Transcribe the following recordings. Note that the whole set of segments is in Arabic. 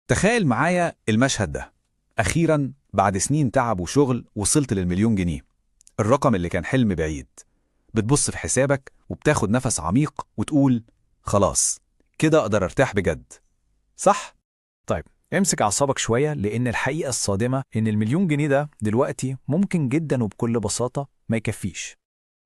تخيل معايا المشهد ده. أخيراً بعد سنين تعب وشغل وصلت لل1,000,000 جنيه، الرقم اللي كان حلم بعيد. بتبص في حسابك وبتاخد نفس عميق وتقول خلاص كده أقدر أرتاح بجد، صح؟ طيب امسك أعصابك شوية، لأن الحقيقة الصادمة إن ال1,000,000 جنيه ده دلوقتي ممكن جدا وبكل بساطة ما يكفيش.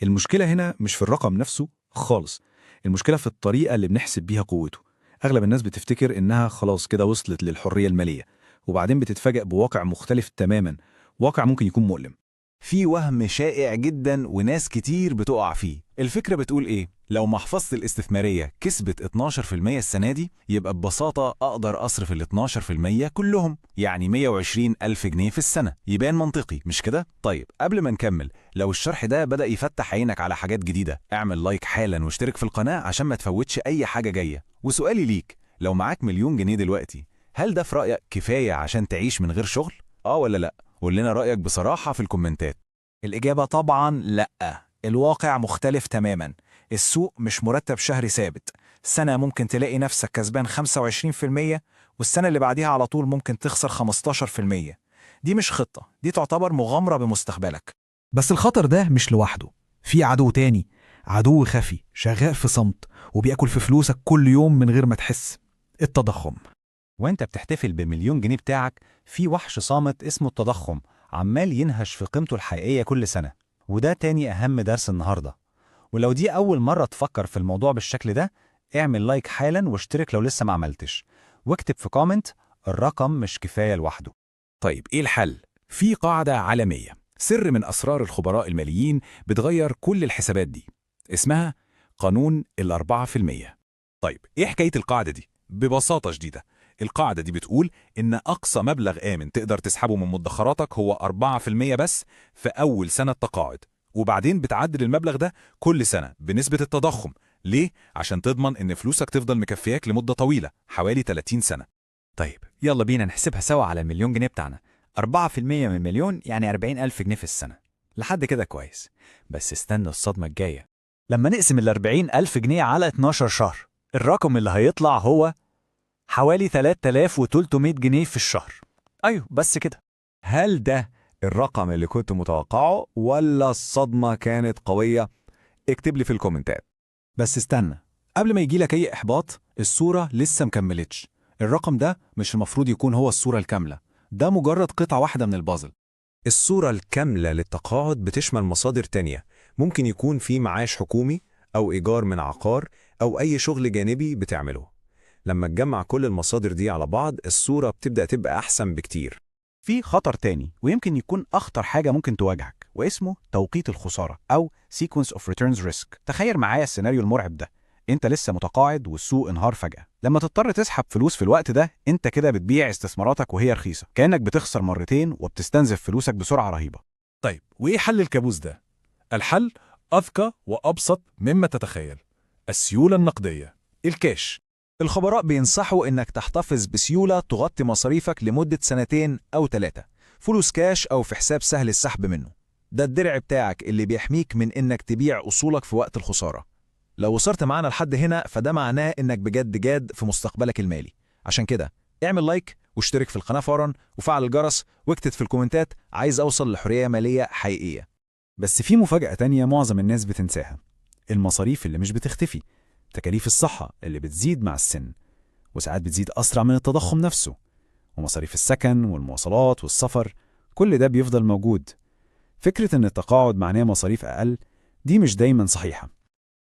المشكلة هنا مش في الرقم نفسه خالص، المشكلة في الطريقة اللي بنحسب بيها قوته. أغلب الناس بتفتكر إنها خلاص كده وصلت للحرية المالية، وبعدين بتتفاجأ بواقع مختلف تماما، واقع ممكن يكون مؤلم. في وهم شائع جدا وناس كتير بتقع فيه. الفكرة بتقول ايه؟ لو محفظتي الاستثمارية كسبت 12% السنة دي، يبقى ببساطة أقدر أصرف ال 12% كلهم، يعني 120,000 جنيه في السنة. يبان منطقي مش كده؟ طيب قبل ما نكمل، لو الشرح ده بدأ يفتح عينك على حاجات جديدة، اعمل لايك حالا واشترك في القناة عشان ما تفوتش أي حاجة جاية. وسؤالي ليك، لو معاك 1,000,000 جنيه دلوقتي، هل ده في رأيك كفاية عشان تعيش من غير شغل؟ ولا لأ؟ قول لنا رأيك بصراحة في الكومنتات. الإجابة طبعاً لأ. الواقع مختلف تماماً. السوق مش مرتب شهري ثابت. سنة ممكن تلاقي نفسك كسبان 25%، والسنة اللي بعديها على طول ممكن تخسر 15%. دي مش خطة، دي تعتبر مغامرة بمستقبلك. بس الخطر ده مش لوحده، في عدو تاني، عدو خفي شغال في صمت وبياكل في فلوسك كل يوم من غير ما تحس: التضخم. وانت بتحتفل ب1,000,000 جنيه بتاعك، في وحش صامت اسمه التضخم عمال ينهش في قيمته الحقيقية كل سنة. وده تاني أهم درس النهاردة. ولو دي أول مرة تفكر في الموضوع بالشكل ده، اعمل لايك حالا واشترك لو لسه ما عملتش، واكتب في كومنت الرقم مش كفاية لوحده. طيب إيه الحل؟ في قاعدة عالمية، سر من أسرار الخبراء الماليين بتغير كل الحسابات دي، اسمها قانون ال4%. طيب إيه حكاية القاعدة دي؟ ببساطة شديدة، القاعدة دي بتقول إن أقصى مبلغ آمن تقدر تسحبه من مدخراتك هو 4% بس في أول سنة تقاعد، وبعدين بتعدل المبلغ ده كل سنة بنسبة التضخم. ليه؟ عشان تضمن إن فلوسك تفضل مكفياك لمدة طويلة، حوالي 30 سنة. طيب يلا بينا نحسبها سوا على ال1,000,000 جنيه بتاعنا. 4% من مليون يعني 40,000 جنيه في السنة. لحد كده كويس، بس استنى الصدمة الجاية. لما نقسم ال40,000 جنيه على 12 شهر، الرقم اللي هيطلع هو حوالي 3,300 جنيه في الشهر. أيوه بس كده. هل ده الرقم اللي كنت متوقعه ولا الصدمة كانت قوية؟ اكتب لي في الكومنتات. بس استنى، قبل ما يجيلك أي إحباط، الصورة لسه مكملتش. الرقم ده مش المفروض يكون هو الصورة الكاملة، ده مجرد قطعة واحدة من البازل. الصورة الكاملة للتقاعد بتشمل مصادر تانية، ممكن يكون في معاش حكومي أو إيجار من عقار أو أي شغل جانبي بتعمله. لما تجمع كل المصادر دي على بعض، الصورة بتبدأ تبقى أحسن بكتير. في خطر تاني ويمكن يكون أخطر حاجة ممكن تواجهك، واسمه توقيت الخسارة أو Sequence of Returns Risk. تخيل معايا السيناريو المرعب ده. انت لسه متقاعد والسوق انهار فجأة. لما تضطر تسحب فلوس في الوقت ده، انت كده بتبيع استثماراتك وهي رخيصة، كأنك بتخسر مرتين وبتستنزف فلوسك بسرعة رهيبة. طيب وإيه حل الكابوس ده؟ الحل أذكى وأبسط مما تتخيل: السيولة النقدية، الكاش. الخبراء بينصحوا إنك تحتفظ بسيولة تغطي مصاريفك لمدة 2 أو 3 فلوس كاش أو في حساب سهل السحب منه. ده الدرع بتاعك اللي بيحميك من إنك تبيع أصولك في وقت الخسارة. لو وصلت معانا لحد هنا، فده معناه إنك بجد جاد في مستقبلك المالي. عشان كده اعمل لايك واشترك في القناة فوراً وفعل الجرس، واكتب في الكومنتات عايز أوصل لحرية مالية حقيقية. بس في مفاجأة تانية معظم الناس بتنساها: المصاريف اللي مش بتختفي، تكاليف الصحة اللي بتزيد مع السن، وساعات بتزيد أسرع من التضخم نفسه، ومصاريف السكن والمواصلات والسفر، كل ده بيفضل موجود. فكرة إن التقاعد معناه مصاريف أقل دي مش دايما صحيحة.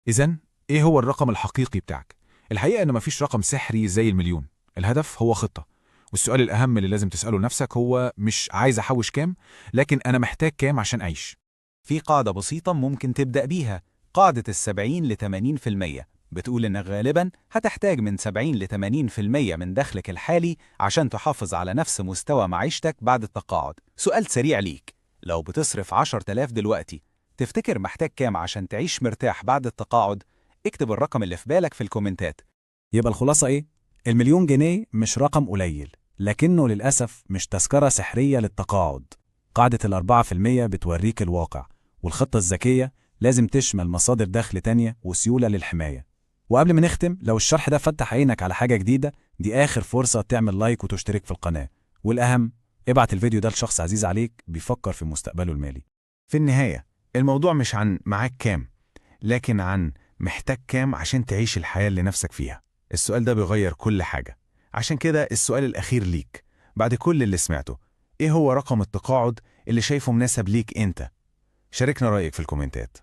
إذن إيه هو الرقم الحقيقي بتاعك؟ الحقيقة إن مفيش رقم سحري زي المليون. الهدف هو خطة، والسؤال الأهم اللي لازم تسأله لنفسك هو مش عايز أحوش كام، لكن أنا محتاج كام عشان أعيش. في قاعدة بسيطة ممكن تبدأ بيها، قاعدة 70 ل80%. بتقول إنك غالباً هتحتاج من 70 ل80% من دخلك الحالي عشان تحافظ على نفس مستوى معيشتك بعد التقاعد. سؤال سريع ليك، لو بتصرف 10,000 دلوقتي، تفتكر محتاج كام عشان تعيش مرتاح بعد التقاعد؟ اكتب الرقم اللي في بالك في الكومنتات. يبقى الخلاصة إيه؟ ال1,000,000 جنيه مش رقم قليل، لكنه للأسف مش تذكرة سحرية للتقاعد. قاعدة ال4% بتوريك الواقع، والخطة الذكية لازم تشمل مصادر دخل تانية وسيولة للحماية. وقبل ما نختم، لو الشرح ده فتح عينك على حاجة جديدة، دي آخر فرصة تعمل لايك وتشترك في القناة. والأهم، ابعت الفيديو ده لشخص عزيز عليك بيفكر في مستقبله المالي. في النهاية الموضوع مش عن معاك كام، لكن عن محتاج كام عشان تعيش الحياة اللي نفسك فيها. السؤال ده بيغير كل حاجة. عشان كده السؤال الأخير ليك بعد كل اللي سمعته، إيه هو رقم التقاعد اللي شايفه مناسب ليك أنت؟ شاركنا رأيك في الكومنتات.